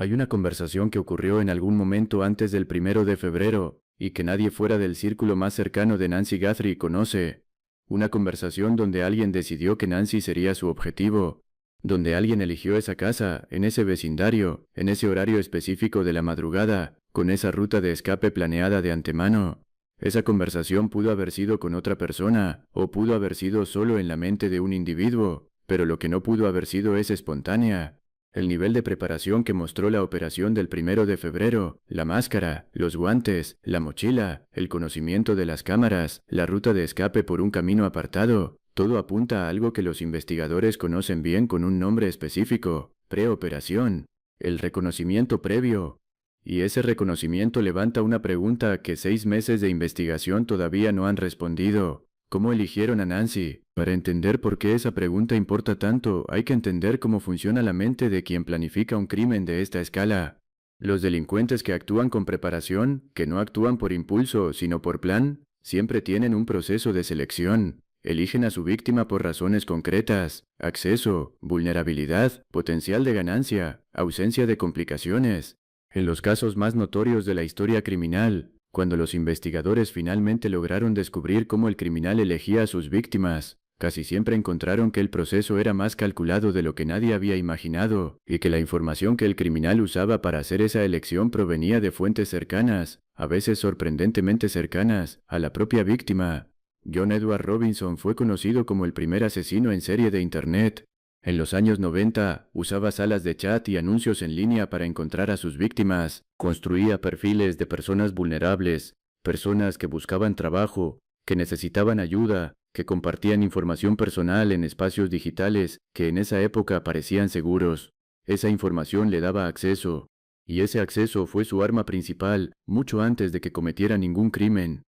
Hay una conversación que ocurrió en algún momento antes del 1 de febrero y que nadie fuera del círculo más cercano de Nancy Guthrie conoce. Una conversación donde alguien decidió que Nancy sería su objetivo, donde alguien eligió esa casa, en ese vecindario, en ese horario específico de la madrugada, con esa ruta de escape planeada de antemano. Esa conversación pudo haber sido con otra persona, o pudo haber sido solo en la mente de un individuo, pero lo que no pudo haber sido es espontánea. El nivel de preparación que mostró la operación del 1 de febrero, la máscara, los guantes, la mochila, el conocimiento de las cámaras, la ruta de escape por un camino apartado, todo apunta a algo que los investigadores conocen bien con un nombre específico: preoperación, el reconocimiento previo. Y ese reconocimiento levanta una pregunta que 6 meses de investigación todavía no han respondido. ¿Cómo eligieron a Nancy? Para entender por qué esa pregunta importa tanto, hay que entender cómo funciona la mente de quien planifica un crimen de esta escala. Los delincuentes que actúan con preparación, que no actúan por impulso, sino por plan, siempre tienen un proceso de selección. Eligen a su víctima por razones concretas: acceso, vulnerabilidad, potencial de ganancia, ausencia de complicaciones. En los casos más notorios de la historia criminal, cuando los investigadores finalmente lograron descubrir cómo el criminal elegía a sus víctimas, casi siempre encontraron que el proceso era más calculado de lo que nadie había imaginado, y que la información que el criminal usaba para hacer esa elección provenía de fuentes cercanas, a veces sorprendentemente cercanas, a la propia víctima. John Edward Robinson fue conocido como el primer asesino en serie de Internet. En los años 90, usaba salas de chat y anuncios en línea para encontrar a sus víctimas. Construía perfiles de personas vulnerables, personas que buscaban trabajo, que necesitaban ayuda, que compartían información personal en espacios digitales que en esa época parecían seguros. Esa información le daba acceso, y ese acceso fue su arma principal mucho antes de que cometiera ningún crimen.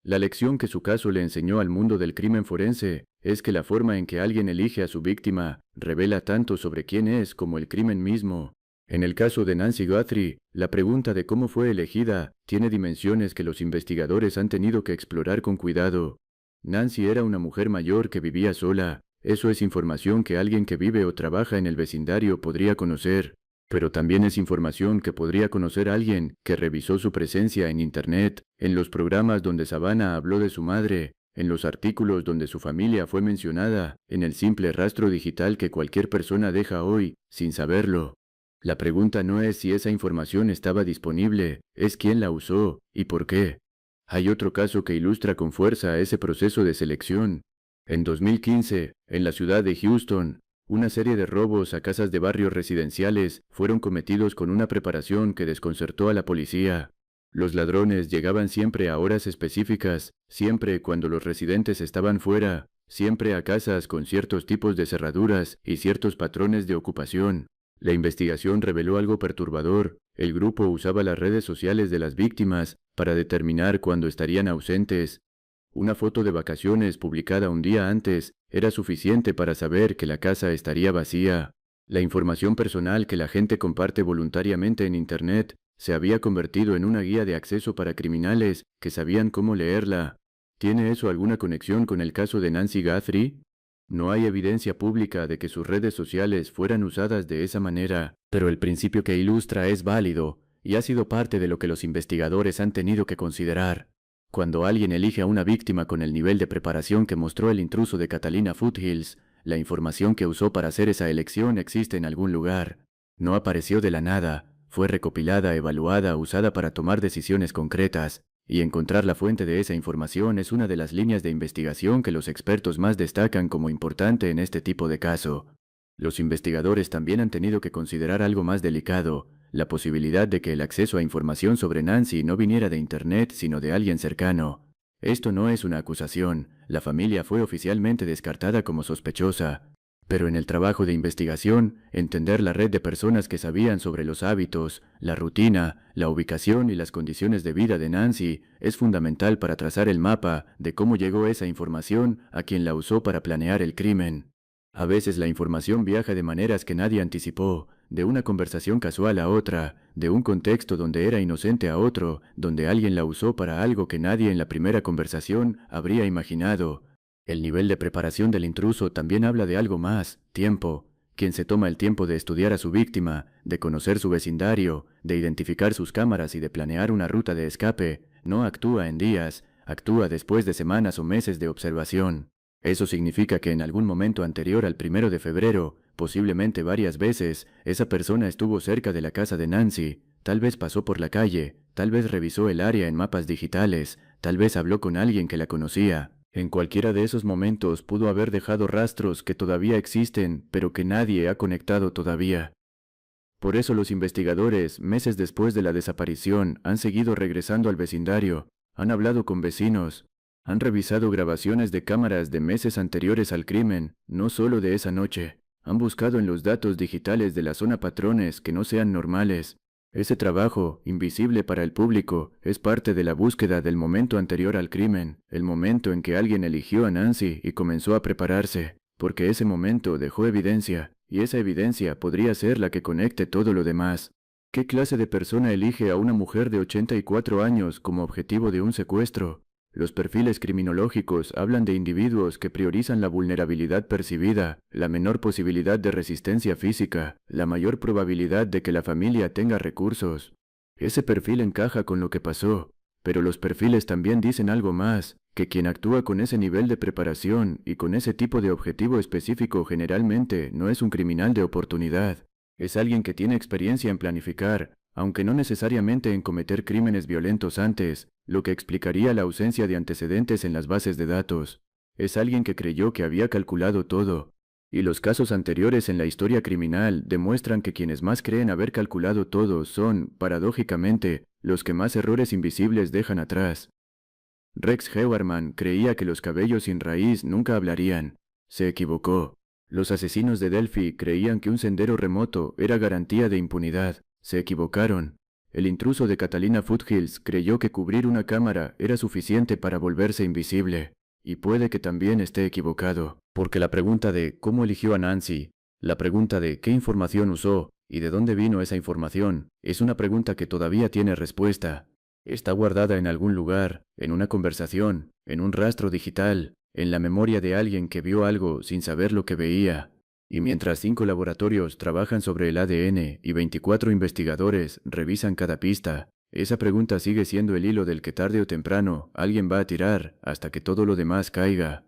La lección que su caso le enseñó al mundo del crimen forense es que la forma en que alguien elige a su víctima revela tanto sobre quién es como el crimen mismo. En el caso de Nancy Guthrie, la pregunta de cómo fue elegida tiene dimensiones que los investigadores han tenido que explorar con cuidado. Nancy era una mujer mayor que vivía sola. Eso es información que alguien que vive o trabaja en el vecindario podría conocer. Pero también es información que podría conocer alguien que revisó su presencia en Internet, en los programas donde Savannah habló de su madre, en los artículos donde su familia fue mencionada, en el simple rastro digital que cualquier persona deja hoy, sin saberlo. La pregunta no es si esa información estaba disponible, es quién la usó y por qué. Hay otro caso que ilustra con fuerza ese proceso de selección. En 2015, en la ciudad de Houston, una serie de robos a casas de barrios residenciales fueron cometidos con una preparación que desconcertó a la policía. Los ladrones llegaban siempre a horas específicas, siempre cuando los residentes estaban fuera, siempre a casas con ciertos tipos de cerraduras y ciertos patrones de ocupación. La investigación reveló algo perturbador. El grupo usaba las redes sociales de las víctimas para determinar cuándo estarían ausentes. Una foto de vacaciones publicada un día antes era suficiente para saber que la casa estaría vacía. La información personal que la gente comparte voluntariamente en Internet se había convertido en una guía de acceso para criminales que sabían cómo leerla. ¿Tiene eso alguna conexión con el caso de Nancy Guthrie? No hay evidencia pública de que sus redes sociales fueran usadas de esa manera, pero el principio que ilustra es válido y ha sido parte de lo que los investigadores han tenido que considerar. Cuando alguien elige a una víctima con el nivel de preparación que mostró el intruso de Catalina Foothills, la información que usó para hacer esa elección existe en algún lugar. No apareció de la nada, fue recopilada, evaluada, usada para tomar decisiones concretas, y encontrar la fuente de esa información es una de las líneas de investigación que los expertos más destacan como importante en este tipo de caso. Los investigadores también han tenido que considerar algo más delicado: la posibilidad de que el acceso a información sobre Nancy no viniera de Internet, sino de alguien cercano. Esto no es una acusación, la familia fue oficialmente descartada como sospechosa. Pero en el trabajo de investigación, entender la red de personas que sabían sobre los hábitos, la rutina, la ubicación y las condiciones de vida de Nancy es fundamental para trazar el mapa de cómo llegó esa información a quien la usó para planear el crimen. A veces la información viaja de maneras que nadie anticipó, de una conversación casual a otra, de un contexto donde era inocente a otro, donde alguien la usó para algo que nadie en la primera conversación habría imaginado. El nivel de preparación del intruso también habla de algo más: tiempo. Quien se toma el tiempo de estudiar a su víctima, de conocer su vecindario, de identificar sus cámaras y de planear una ruta de escape, no actúa en días, actúa después de semanas o meses de observación. Eso significa que en algún momento anterior al 1 de febrero, posiblemente varias veces, esa persona estuvo cerca de la casa de Nancy, tal vez pasó por la calle, tal vez revisó el área en mapas digitales, tal vez habló con alguien que la conocía. En cualquiera de esos momentos pudo haber dejado rastros que todavía existen, pero que nadie ha conectado todavía. Por eso los investigadores, meses después de la desaparición, han seguido regresando al vecindario, han hablado con vecinos, han revisado grabaciones de cámaras de meses anteriores al crimen, no solo de esa noche. Han buscado en los datos digitales de la zona patrones que no sean normales. Ese trabajo, invisible para el público, es parte de la búsqueda del momento anterior al crimen, el momento en que alguien eligió a Nancy y comenzó a prepararse, porque ese momento dejó evidencia, y esa evidencia podría ser la que conecte todo lo demás. ¿Qué clase de persona elige a una mujer de 84 años como objetivo de un secuestro? Los perfiles criminológicos hablan de individuos que priorizan la vulnerabilidad percibida, la menor posibilidad de resistencia física, la mayor probabilidad de que la familia tenga recursos. Ese perfil encaja con lo que pasó, pero los perfiles también dicen algo más, que quien actúa con ese nivel de preparación y con ese tipo de objetivo específico generalmente no es un criminal de oportunidad. Es alguien que tiene experiencia en planificar, aunque no necesariamente en cometer crímenes violentos antes, lo que explicaría la ausencia de antecedentes en las bases de datos. Es alguien que creyó que había calculado todo. Y los casos anteriores en la historia criminal demuestran que quienes más creen haber calculado todo son, paradójicamente, los que más errores invisibles dejan atrás. Rex Heuermann creía que los cabellos sin raíz nunca hablarían. Se equivocó. Los asesinos de Delphi creían que un sendero remoto era garantía de impunidad. Se equivocaron. El intruso de Catalina Foothills creyó que cubrir una cámara era suficiente para volverse invisible. Y puede que también esté equivocado, porque la pregunta de ¿cómo eligió a Nancy?, la pregunta de ¿qué información usó? ¿Y de dónde vino esa información?, es una pregunta que todavía tiene respuesta. Está guardada en algún lugar, en una conversación, en un rastro digital, en la memoria de alguien que vio algo sin saber lo que veía. Y mientras 5 laboratorios trabajan sobre el ADN y 24 investigadores revisan cada pista, esa pregunta sigue siendo el hilo del que tarde o temprano alguien va a tirar hasta que todo lo demás caiga.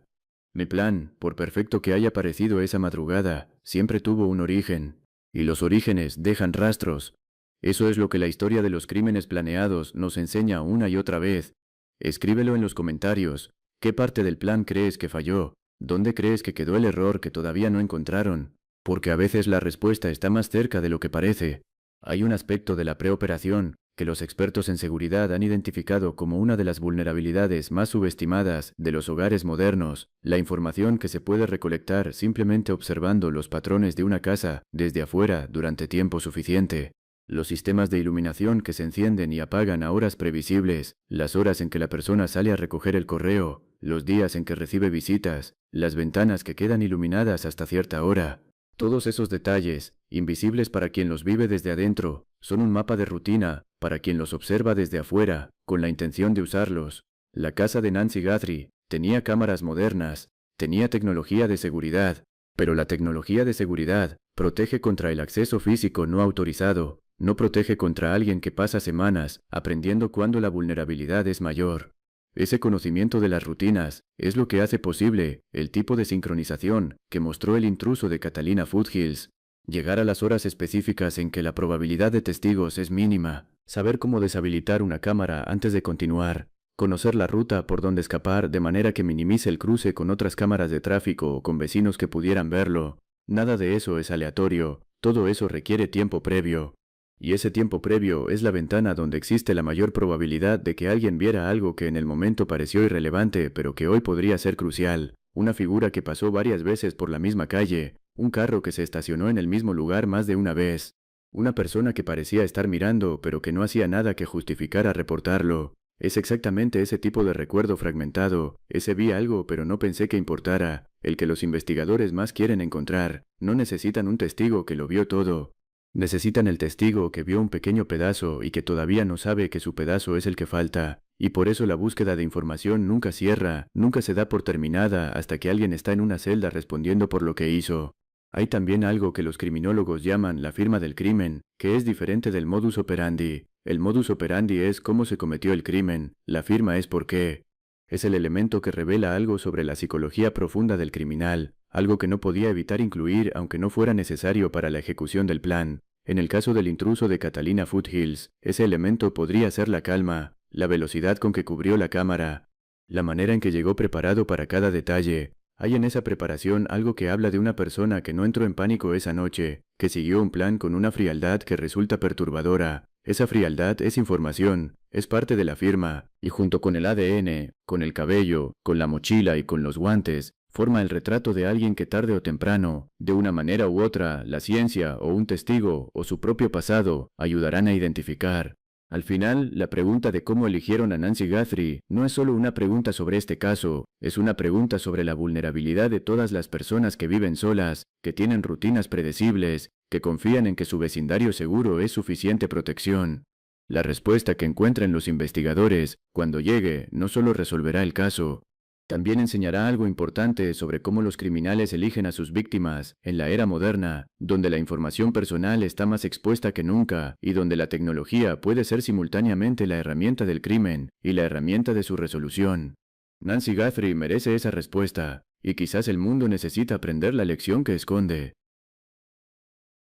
Mi plan, por perfecto que haya parecido esa madrugada, siempre tuvo un origen. Y los orígenes dejan rastros. Eso es lo que la historia de los crímenes planeados nos enseña una y otra vez. Escríbelo en los comentarios. ¿Qué parte del plan crees que falló? ¿Dónde crees que quedó el error que todavía no encontraron? Porque a veces la respuesta está más cerca de lo que parece. Hay un aspecto de la preoperación que los expertos en seguridad han identificado como una de las vulnerabilidades más subestimadas de los hogares modernos, la información que se puede recolectar simplemente observando los patrones de una casa desde afuera durante tiempo suficiente. Los sistemas de iluminación que se encienden y apagan a horas previsibles, las horas en que la persona sale a recoger el correo, los días en que recibe visitas, las ventanas que quedan iluminadas hasta cierta hora. Todos esos detalles, invisibles para quien los vive desde adentro, son un mapa de rutina para quien los observa desde afuera, con la intención de usarlos. La casa de Nancy Guthrie tenía cámaras modernas, tenía tecnología de seguridad, pero la tecnología de seguridad protege contra el acceso físico no autorizado, no protege contra alguien que pasa semanas aprendiendo cuándo la vulnerabilidad es mayor. Ese conocimiento de las rutinas es lo que hace posible el tipo de sincronización que mostró el intruso de Catalina Foothills. Llegar a las horas específicas en que la probabilidad de testigos es mínima, saber cómo deshabilitar una cámara antes de continuar, conocer la ruta por donde escapar de manera que minimice el cruce con otras cámaras de tráfico o con vecinos que pudieran verlo. Nada de eso es aleatorio, todo eso requiere tiempo previo. Y ese tiempo previo es la ventana donde existe la mayor probabilidad de que alguien viera algo que en el momento pareció irrelevante, pero que hoy podría ser crucial. Una figura que pasó varias veces por la misma calle, un carro que se estacionó en el mismo lugar más de una vez, una persona que parecía estar mirando, pero que no hacía nada que justificara reportarlo. Es exactamente ese tipo de recuerdo fragmentado, ese vi algo pero no pensé que importara, el que los investigadores más quieren encontrar. No necesitan un testigo que lo vio todo. Necesitan el testigo que vio un pequeño pedazo y que todavía no sabe que su pedazo es el que falta, y por eso la búsqueda de información nunca cierra, nunca se da por terminada hasta que alguien está en una celda respondiendo por lo que hizo. Hay también algo que los criminólogos llaman la firma del crimen, que es diferente del modus operandi. El modus operandi es cómo se cometió el crimen, la firma es por qué. Es el elemento que revela algo sobre la psicología profunda del criminal, algo que no podía evitar incluir aunque no fuera necesario para la ejecución del plan. En el caso del intruso de Catalina Foothills, ese elemento podría ser la calma, la velocidad con que cubrió la cámara, la manera en que llegó preparado para cada detalle. Hay en esa preparación algo que habla de una persona que no entró en pánico esa noche, que siguió un plan con una frialdad que resulta perturbadora. Esa frialdad es información, es parte de la firma, y junto con el ADN, con el cabello, con la mochila y con los guantes, forma el retrato de alguien que tarde o temprano, de una manera u otra, la ciencia o un testigo o su propio pasado ayudarán a identificar. Al final, la pregunta de cómo eligieron a Nancy Guthrie no es solo una pregunta sobre este caso, es una pregunta sobre la vulnerabilidad de todas las personas que viven solas, que tienen rutinas predecibles, que confían en que su vecindario seguro es suficiente protección. La respuesta que encuentren los investigadores, cuando llegue, no solo resolverá el caso, también enseñará algo importante sobre cómo los criminales eligen a sus víctimas en la era moderna, donde la información personal está más expuesta que nunca y donde la tecnología puede ser simultáneamente la herramienta del crimen y la herramienta de su resolución. Nancy Guthrie merece esa respuesta, y quizás el mundo necesita aprender la lección que esconde.